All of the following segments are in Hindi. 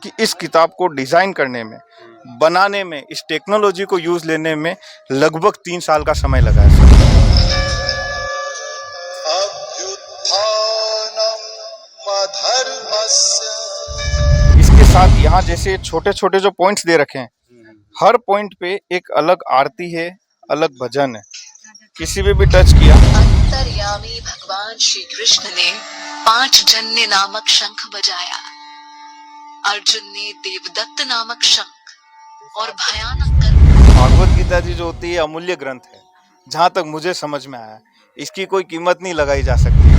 कि इस किताब को डिजाइन करने में, बनाने में, इस टेक्नोलॉजी को यूज लेने में लगभग 3 साल का समय लगा है सर। इसके साथ यहाँ जैसे छोटे छोटे जो पॉइंट्स दे रखे हैं, हर पॉइंट पे एक अलग आरती है, अलग भजन है। किसी पे भी टच किया, अंतर्यामी भगवान श्री कृष्ण ने 5 जन्य नामक शंख बजाया। अर्जुन ने देवदत्त नामक शंख और भयानक भागवत गीता जी जो होती है अमूल्य ग्रंथ है, जहाँ तक मुझे समझ में आया। इसकी कोई कीमत नहीं लगाई जा सकती।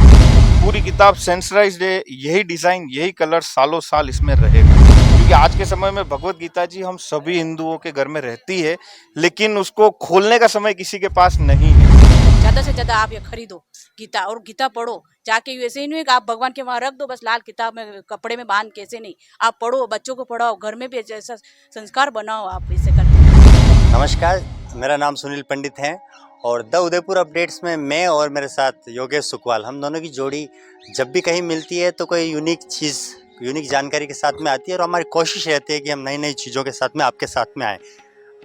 पूरी किताब सेंसराइज्ड है, यही डिजाइन, यही कलर सालों साल इसमें रहेगा। क्योंकि आज के समय में भगवत गीता जी हम सभी हिंदुओं के घर में रहती है, लेकिन उसको खोलने का समय किसी के पास नहीं है। ज्यादा से ज्यादा आप ये खरीदो गीता और गीता पढ़ो जाके। वैसे ही नहीं कि आप भगवान के वहाँ रख दो बस लाल किताब में कपड़े में बांध, कैसे नहीं, आप पढ़ो, बच्चों को पढ़ाओ, घर में भी ऐसा संस्कार बनाओ। आप इसे करते। नमस्कार, मेरा नाम सुनील पंडित है और द उदयपुर अपडेट्स में मैं और मेरे साथ योगेश सुकवाल, हम दोनों की जोड़ी जब भी कहीं मिलती है तो कोई यूनिक चीज़, यूनिक जानकारी के साथ में आती है और हमारी कोशिश रहती है कि हम नई नई चीज़ों के साथ में आपके साथ में आए।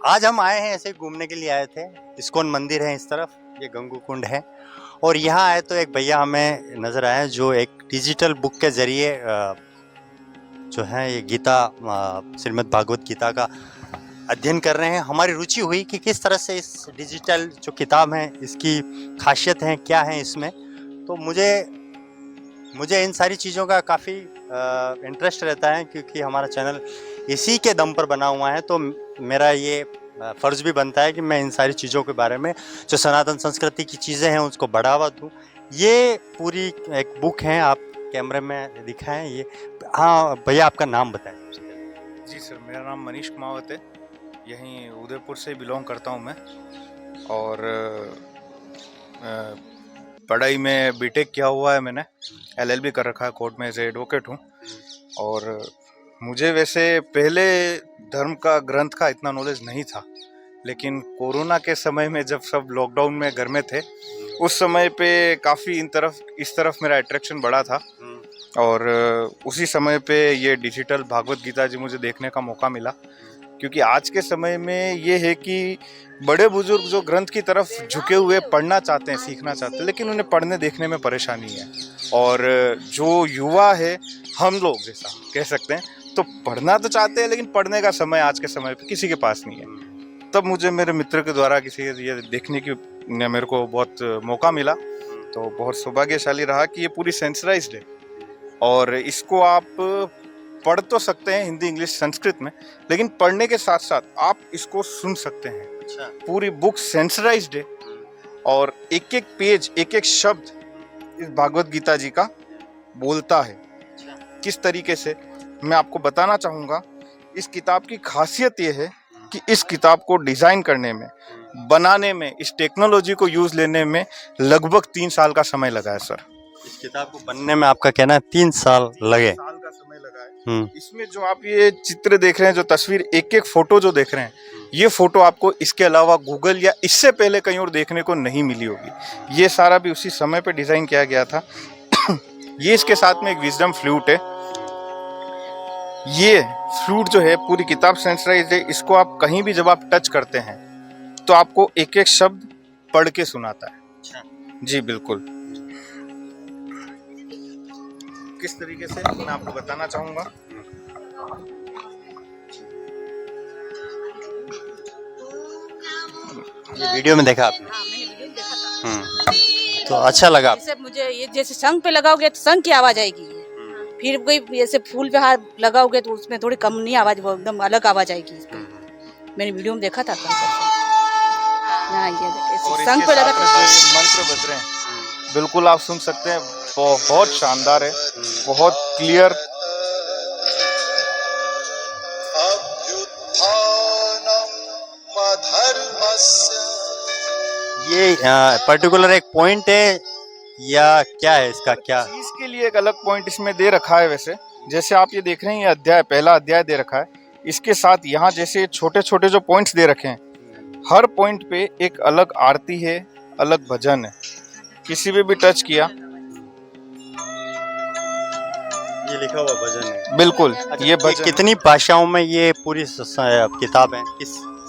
आज हम आए हैं ऐसे घूमने के लिए आए थे। इस्कॉन मंदिर है इस तरफ, ये गंगू कुंड है, और यहाँ आए तो एक भैया हमें नज़र आए जो एक डिजिटल बुक के ज़रिए जो है ये गीता, श्रीमद् भागवत गीता का अध्ययन कर रहे हैं। हमारी रुचि हुई कि किस तरह से इस डिजिटल जो किताब है इसकी खासियत है, क्या है इसमें। तो मुझे इन सारी चीज़ों का काफ़ी इंटरेस्ट रहता है, क्योंकि हमारा चैनल इसी के दम पर बना हुआ है। तो मेरा ये फ़र्ज़ भी बनता है कि मैं इन सारी चीज़ों के बारे में, जो सनातन संस्कृति की चीज़ें हैं, उसको बढ़ावा दूँ। ये पूरी एक बुक है, आप कैमरे में दिखाएं ये। हाँ भैया, आपका नाम बताएं। जी सर, मेरा नाम मनीष कुमावत है, यहीं उदयपुर से बिलोंग करता हूँ मैं। और पढ़ाई में बीटेक किया हुआ है मैंने, LLB कर रखा है, कोर्ट में एज एडवोकेट हूँ। और मुझे वैसे पहले धर्म का ग्रंथ का इतना नॉलेज नहीं था, लेकिन कोरोना के समय में जब सब लॉकडाउन में घर में थे, उस समय पे काफ़ी इस तरफ मेरा अट्रैक्शन बढ़ा था। और उसी समय पे ये डिजिटल भागवत गीता जी मुझे देखने का मौका मिला। क्योंकि आज के समय में ये है कि बड़े बुजुर्ग जो ग्रंथ की तरफ झुके हुए पढ़ना चाहते हैं, सीखना चाहते हैं, लेकिन उन्हें पढ़ने देखने में परेशानी है। और जो युवा है, हम लोग जैसा कह सकते हैं, तो पढ़ना तो चाहते हैं, लेकिन पढ़ने का समय आज के समय पे किसी के पास नहीं है। तब मुझे मेरे मित्र के द्वारा किसी ये देखने की मेरे को बहुत मौका मिला, तो बहुत सौभाग्यशाली रहा कि ये पूरी सेंसराइज्ड है। और इसको आप पढ़ तो सकते हैं हिंदी, इंग्लिश, संस्कृत में, लेकिन पढ़ने के साथ साथ आप इसको सुन सकते हैं। अच्छा। पूरी बुक सेंसराइज्ड है और एक एक पेज, एक एक शब्द इस भागवत गीता जी का बोलता है। अच्छा। किस तरीके से, मैं आपको बताना चाहूँगा। इस किताब की खासियत ये है कि इस किताब को डिज़ाइन करने में, बनाने में, इस टेक्नोलॉजी को यूज़ लेने में लगभग 3 साल का समय लगा है सर। इस किताब को बनने में आपका कहना है 3 साल लगे? 3 साल का समय लगा है। इसमें जो आप ये चित्र देख रहे हैं, जो तस्वीर, एक एक फोटो जो देख रहे हैं, ये फोटो आपको इसके अलावा गूगल या इससे पहले कहीं और देखने को नहीं मिली होगी। ये सारा भी उसी समय पे डिजाइन किया गया था। ये इसके साथ में एक विजडम फ्लूट है। ये फ्लूट जो है, पूरी किताब सेंसराइज्ड है। इसको आप कहीं भी जब आप टच करते हैं तो आपको एक एक शब्द पढ़ के सुनाता है। अच्छा। जी बिल्कुल। किस तरीके से, मैं आपको बताना चाहूंगा। ये वीडियो में देखा आपने? हाँ, मैंने वीडियो में देखा था। तो अच्छा लगा? जैसे मुझे ये जैसे शंख पे लगाओगे तो शंख की आवाज आएगी। फिर कोई ऐसे फूल पे हाथ लगाओगे तो उसमें थोड़ी कम नहीं आवाज, वो एकदम अलग आवाज आएगी इस पे। मैंने वीडियो में देखा था। हाँ, ये देखिए शंख पे लगा मंत्र बज रहे हैं, बिल्कुल आप सुन सकते हैं। बहुत शानदार है, बहुत क्लियर। ये पर्टिकुलर एक पॉइंट है या क्या है इसका, क्या चीज के लिए एक अलग पॉइंट इसमें दे रखा है। वैसे जैसे आप ये देख रहे हैं, ये अध्याय, पहला अध्याय दे रखा है। इसके साथ यहाँ जैसे छोटे छोटे जो पॉइंट्स दे रखे हैं, हर पॉइंट पे एक अलग आरती है, अलग भजन है। किसी पे भी टच किया, ये लिखा हुआ भजन है। बिल्कुल अच्छा, ये भजन कितनी भाषाओं में ये पूरी किताब है?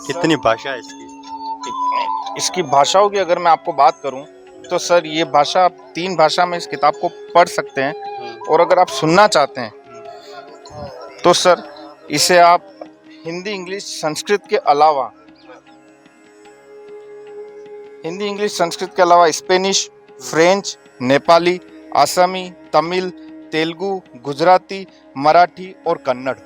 कितनी भाषा है इसकी? इसकी भाषाओं की अगर मैं आपको बात करूं तो सर ये भाषा आप 3 भाषा में इस किताब को पढ़ सकते हैं, और अगर आप सुनना चाहते हैं तो सर इसे आप हिंदी इंग्लिश संस्कृत के अलावा स्पेनिश, फ्रेंच, नेपाली, आसामी, तमिल, तेलुगु, गुजराती, मराठी और कन्नड़,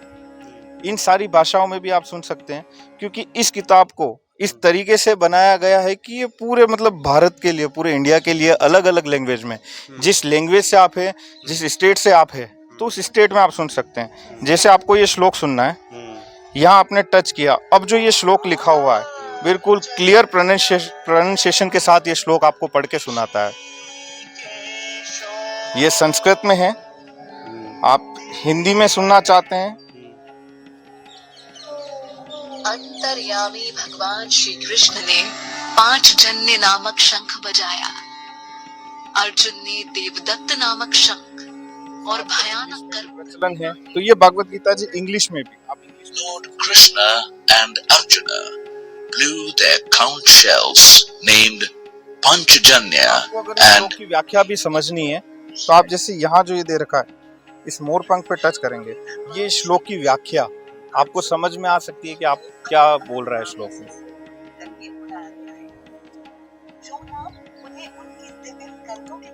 इन सारी भाषाओं में भी आप सुन सकते हैं, क्योंकि इस किताब को इस तरीके से बनाया गया है कि ये पूरे मतलब भारत के लिए, पूरे इंडिया के लिए अलग अलग लैंग्वेज में, जिस लैंग्वेज से आप है, जिस स्टेट से आप है, तो उस स्टेट में आप सुन सकते हैं। जैसे आपको ये श्लोक सुनना है, यहाँ आपने टच किया, अब जो ये श्लोक लिखा हुआ है बिल्कुल क्लियर प्रोनाउंसिएशन के साथ ये श्लोक आपको पढ़ के सुनाता है। ये संस्कृत में है, आप हिंदी में सुनना चाहते हैं? अंतर्यामी भगवान श्री कृष्ण ने 5 जन्य नामक शंख बजाया। अर्जुन ने देवदत्त नामक शंख और भयानक प्रचलन है, तो ये भगवत गीता जी इंग्लिश में भी आप Lord Krishna and Arjuna blew their conch shells named Panchajanya आपको अगर इस श्लोक की व्याख्या भी समझनी है तो आप जैसे यहाँ जो ये दे रखा है, इस मोर पंख पे टच करेंगे, ये श्लोक की व्याख्या आपको समझ में आ सकती है कि आप क्या बोल रहा है श्लोक में।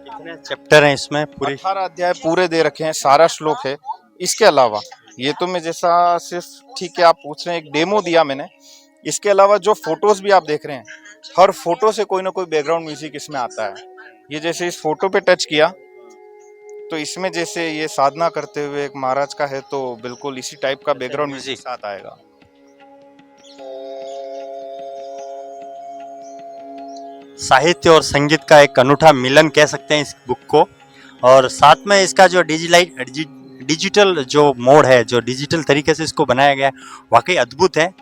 कितने चैप्टर हैं इसमें? पूरे 18 अध्याय पूरे दे रखे हैं, सारा श्लोक है। इसके अलावा ये तो मैं जैसा सिर्फ ठीक है आप पूछ रहे हैं, एक डेमो दिया मैंने। इसके अलावा जो फोटोज भी आप देख रहे हैं, हर फोटो से कोई ना कोई बैकग्राउंड म्यूजिक इसमें आता है। ये जैसे इस फोटो पे टच किया तो इसमें जैसे ये साधना करते हुए एक महाराज का है, तो बिल्कुल इसी टाइप का बैकग्राउंड म्यूजिक साथ आएगा। साहित्य और संगीत का एक अनूठा मिलन कह सकते हैं इस बुक को, और साथ में इसका जो डिजिटल जो मोड है, जो डिजिटल तरीके से इसको बनाया गया है, वाकई अद्भुत है।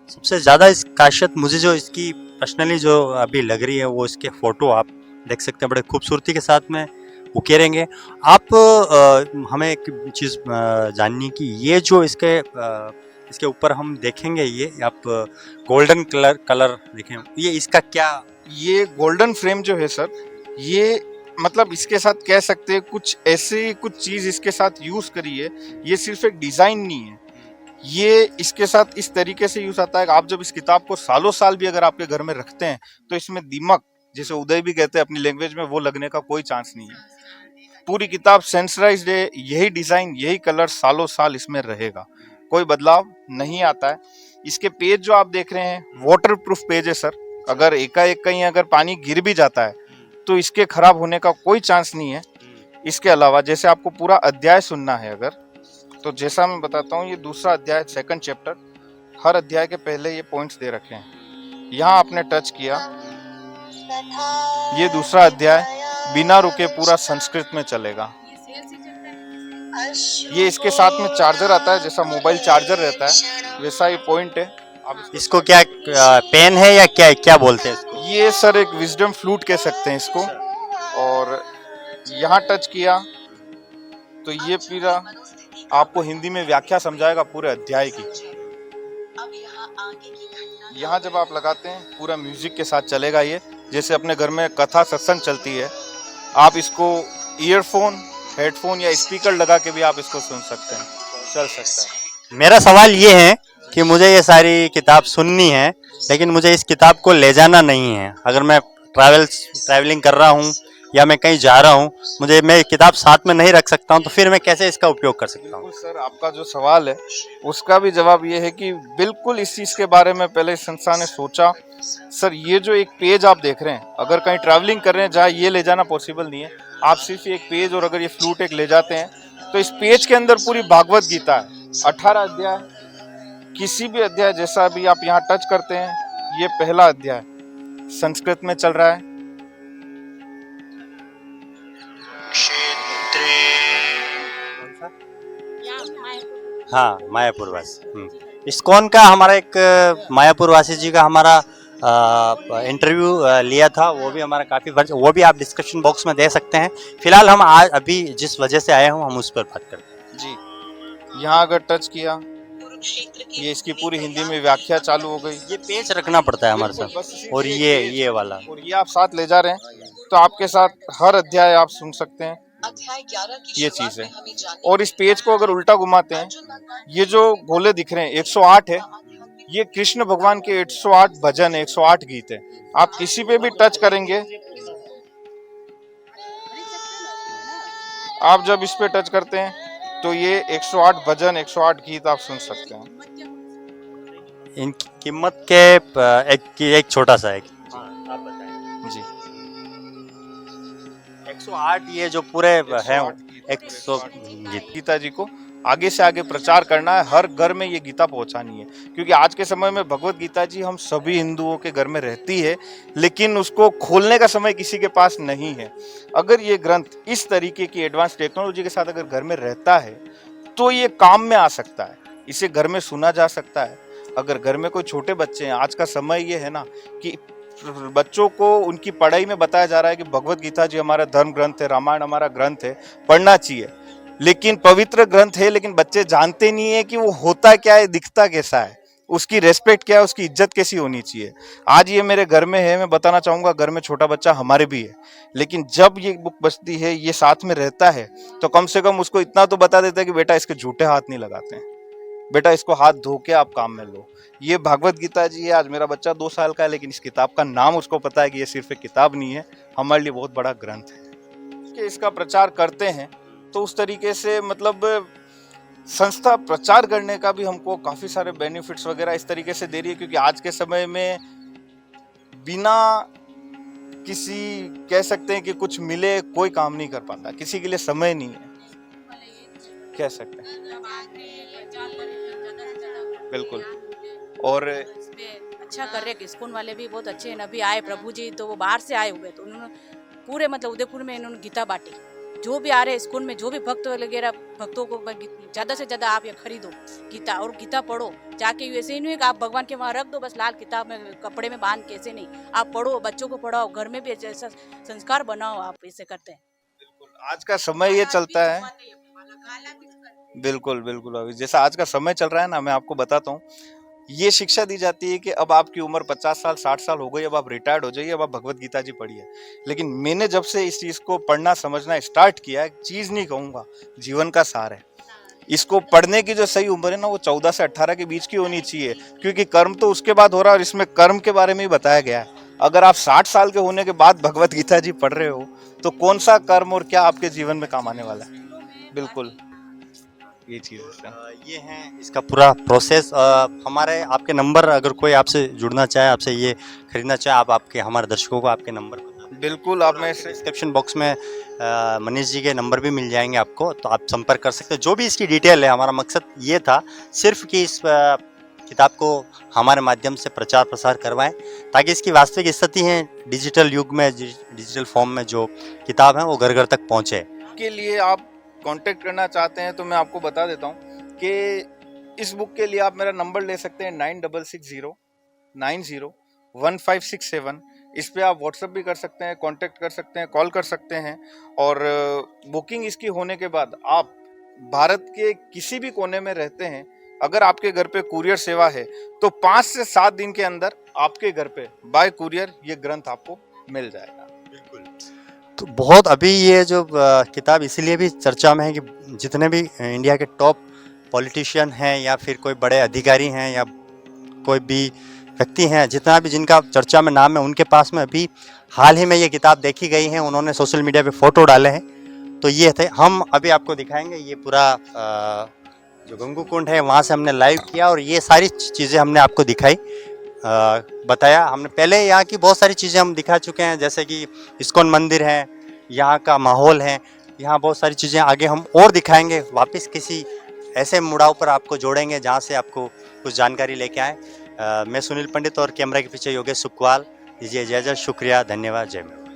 सबसे ज़्यादा इस खासियत मुझे जो इसकी पर्सनली जो अभी लग रही है, वो इसके फ़ोटो आप देख सकते हैं, बड़े खूबसूरती के साथ में उकेरेंगे आप। हमें एक चीज़ जाननी कि ये जो इसके ऊपर हम देखेंगे, ये आप गोल्डन कलर देखें, ये इसका क्या? ये गोल्डन फ्रेम जो है सर, ये मतलब इसके साथ कह सकते हैं कुछ ऐसी कुछ चीज इसके साथ यूज करी है। ये सिर्फ एक डिजाइन नहीं है, ये इसके साथ इस तरीके से यूज आता है कि आप जब इस किताब को सालों साल भी अगर आपके घर में रखते हैं तो इसमें दीमक, जैसे उदय भी कहते हैं अपनी लैंग्वेज में, वो लगने का कोई चांस नहीं है। पूरी किताब सेंसराइज्ड है, यही डिजाइन, यही कलर सालों साल इसमें रहेगा, कोई बदलाव नहीं आता है। इसके पेज जो आप देख रहे हैं वाटर प्रूफ पेज है सर, अगर एकाएक कहीं अगर पानी गिर भी जाता है तो इसके खराब होने का कोई चांस नहीं है। इसके अलावा जैसे आपको पूरा अध्याय सुनना है अगर, तो जैसा मैं बताता हूँ, ये दूसरा अध्याय, 2nd चैप्टर, हर अध्याय के पहले ये पॉइंट्स दे रखे हैं। यहाँ आपने टच किया, ये दूसरा अध्याय बिना रुके पूरा संस्कृत में चलेगा। ये इसके साथ में चार्जर आता है, जैसा मोबाइल चार्जर रहता है वैसा ये पॉइंट है। आप इसको क्या पेन है या क्या बोलते हैं इसको? ये सर एक विजडम फ्लूट कह सकते हैं इसको। और यहाँ टच किया तो ये पूरा आपको हिंदी में व्याख्या समझाएगा पूरे अध्याय की। यहाँ जब आप लगाते हैं पूरा म्यूजिक के साथ चलेगा ये, जैसे अपने घर में कथा सत्संग चलती है, आप इसको ईयरफोन, हेडफोन या स्पीकर लगा के भी आप इसको सुन सकते हैं, चल सकता है। मेरा सवाल ये है कि मुझे ये सारी किताब सुननी है, लेकिन मुझे इस किताब को ले जाना नहीं है। अगर मैं ट्रैवलिंग कर रहा हूँ या मैं कहीं जा रहा हूँ, मैं किताब साथ में नहीं रख सकता हूँ, तो फिर मैं कैसे इसका उपयोग कर सकता हूँ? बिल्कुल सर, आपका जो सवाल है उसका भी जवाब ये है कि बिल्कुल इस चीज़ के बारे में पहले इस संस्था ने सोचा। सर ये जो एक पेज आप देख रहे हैं, अगर कहीं ट्रैवलिंग कर रहे हैं जहाँ ये ले जाना पॉसिबल नहीं है, आप सिर्फ एक पेज और अगर ये फ्लूट एक ले जाते हैं, तो इस पेज के अंदर पूरी भागवत गीता है, 18 अध्याय। किसी भी अध्याय जैसा भी आप यहाँ टच करते हैं, ये पहला अध्याय संस्कृत में चल रहा है। हाँ, मायापुर वासी। इस्कॉन का हमारा एक मायापुर वासी जी का हमारा इंटरव्यू लिया था, वो भी हमारा काफ़ी वो भी आप डिस्कशन बॉक्स में दे सकते हैं। फिलहाल हम आज अभी जिस वजह से आए हों हम उस पर बात करते हैं। जी, यहाँ अगर टच किया ये इसकी पूरी हिंदी में व्याख्या चालू हो गई। ये पेज रखना पड़ता है हमारे बिल्कुल, बस साथ। सिर्फ और एक ये पेज वाला और ये आप साथ ले जा रहे हैं तो आपके साथ हर अध्याय आप सुन सकते हैं। अध्याय 11 की ये शुरुआत चीज है। में हमें जानने और इस पेज को अगर उल्टा घुमाते हैं, ये जो गोले दिख रहे हैं 108 है, ये कृष्ण भगवान के 108 भजन है, 108 गीत है। आप किसी पे भी टच करेंगे, आप जब इस पे टच करते हैं तो ये 108 भजन 108 गीत आप सुन सकते हैं। इनकी कीमत के एक छोटा सा है। आप बताएं जी, 108 ये जो पूरे हैं 100 गीत। गीता जी को आगे से आगे प्रचार करना है, हर घर में ये गीता पहुंचानी है, क्योंकि आज के समय में भगवत गीता जी हम सभी हिंदुओं के घर में रहती है, लेकिन उसको खोलने का समय किसी के पास नहीं है। अगर ये ग्रंथ इस तरीके की एडवांस टेक्नोलॉजी के साथ अगर घर में रहता है तो ये काम में आ सकता है, इसे घर में सुना जा सकता है। अगर घर में कोई छोटे बच्चे हैं, आज का समय ये है ना कि बच्चों को उनकी पढ़ाई में बताया जा रहा है कि भगवत गीता जी हमारा धर्म ग्रंथ है, रामायण हमारा ग्रंथ है, पढ़ना चाहिए, लेकिन पवित्र ग्रंथ है, लेकिन बच्चे जानते नहीं है कि वो होता क्या है, दिखता कैसा है, उसकी रेस्पेक्ट क्या है, उसकी इज्जत कैसी होनी चाहिए। आज ये मेरे घर में है, मैं बताना चाहूंगा, घर में छोटा बच्चा हमारे भी है, लेकिन जब ये बुक बचती है, ये साथ में रहता है, तो कम से कम उसको इतना तो बता देता है कि बेटा इसके झूठे हाथ नहीं लगाते हैं, बेटा इसको हाथ धो के आप काम में लो। ये भागवत गीता जी है। आज मेरा बच्चा 2 साल का है, लेकिन इस किताब का नाम उसको पता है कि ये सिर्फ एक किताब नहीं है, हमारे लिए बहुत बड़ा ग्रंथ है। कि इसका प्रचार करते हैं तो उस तरीके से मतलब संस्था प्रचार करने का भी हमको काफी सारे बेनिफिट्स वगैरह इस तरीके से दे रही है, क्योंकि आज के समय में बिना किसी कह सकते हैं कि कुछ मिले कोई काम नहीं कर पाता, किसी के लिए समय नहीं है, कह सकते हैं। बिल्कुल। और अच्छा कर रहे हैं, स्कूल वाले भी बहुत अच्छे हैं। अभी आए प्रभु जी, तो वो बाहर से आए हुए, तो उन्होंने पूरे मतलब उदयपुर में इन्होंने गीता बांटी। जो भी आ रहे स्कूल में, जो भी भक्त वगैरह, भक्तों को ज्यादा से ज्यादा आप ये खरीदो गीता, और गीता पढ़ो जाके। ऐसे ही नहीं है कि आप भगवान के वहाँ रख दो बस लाल किताब में कपड़े में बांध के, ऐसे नहीं, आप पढ़ो, बच्चों को पढ़ाओ, घर में भी ऐसा संस्कार बनाओ, आप इसे करते हैं। आज का समय ये चलता है, बिल्कुल बिल्कुल। अभी जैसा आज का समय चल रहा है ना, मैं आपको बताता हूँ, ये शिक्षा दी जाती है कि अब आपकी उम्र 50 साल 60 साल हो गई, अब आप रिटायर्ड हो जाइए, अब आप भगवत गीता जी पढ़िए। लेकिन मैंने जब से इस चीज को पढ़ना समझना स्टार्ट किया, एक चीज नहीं कहूंगा, जीवन का सार है। इसको पढ़ने की जो सही उम्र है ना, वो 14 से 18 के बीच की होनी चाहिए, क्योंकि कर्म तो उसके बाद हो रहा है, और इसमें कर्म के बारे में ही बताया गया है। अगर आप 60 साल के होने के बाद भगवत गीता जी पढ़ रहे हो तो कौन सा कर्म और क्या आपके जीवन में काम आने वाला है। बिल्कुल, ये चीज है। ये है इसका पूरा प्रोसेस। हमारे आपके नंबर, अगर कोई आपसे जुड़ना चाहे, आपसे ये खरीदना चाहे, आप आपके हमारे दर्शकों को आपके नंबर बता दें। बिल्कुल, आप में डिस्क्रिप्शन बॉक्स में मनीष जी के नंबर भी मिल जाएंगे आपको, तो आप संपर्क कर सकते हैं। जो भी इसकी डिटेल है, हमारा मकसद ये था सिर्फ कि इस किताब को हमारे माध्यम से प्रचार प्रसार करवाएं, ताकि इसकी वास्तविक स्थिति है डिजिटल युग में, डिजिटल फॉर्म में जो किताब है वो घर घर तक पहुँचे। के लिए आप कांटेक्ट करना चाहते हैं तो मैं आपको बता देता हूँ कि इस बुक के लिए आप मेरा नंबर ले सकते हैं 9660901567। इस पे आप व्हाट्सएप भी कर सकते हैं, कांटेक्ट कर सकते हैं, कॉल कर सकते हैं। और बुकिंग इसकी होने के बाद आप भारत के किसी भी कोने में रहते हैं, अगर आपके घर पे कुरियर सेवा है तो 5 से 7 दिन के अंदर आपके घर पे बाय कुरियर ये ग्रंथ आपको मिल जाएगा। बिल्कुल। तो बहुत अभी ये जो किताब इसलिए भी चर्चा में है कि जितने भी इंडिया के टॉप पॉलिटिशियन हैं, या फिर कोई बड़े अधिकारी हैं, या कोई भी व्यक्ति हैं, जितना भी जिनका चर्चा में नाम है, उनके पास में अभी हाल ही में ये किताब देखी गई है, उन्होंने सोशल मीडिया पे फोटो डाले हैं। तो ये थे, हम अभी आपको दिखाएंगे। ये पूरा जो गंगू कुंड है वहाँ से हमने लाइव किया, और ये सारी चीज़ें हमने आपको दिखाई, बताया। हमने पहले यहाँ की बहुत सारी चीज़ें हम दिखा चुके हैं, जैसे कि इस्कॉन मंदिर है, यहाँ का माहौल है, यहाँ बहुत सारी चीज़ें आगे हम और दिखाएंगे। वापस किसी ऐसे मुड़ाव पर आपको जोड़ेंगे जहाँ से आपको कुछ जानकारी लेके आए। मैं सुनील पंडित और कैमरा के पीछे योगेश सुकवाल। दीजिए इजाज़त, शुक्रिया, धन्यवाद, जय माता।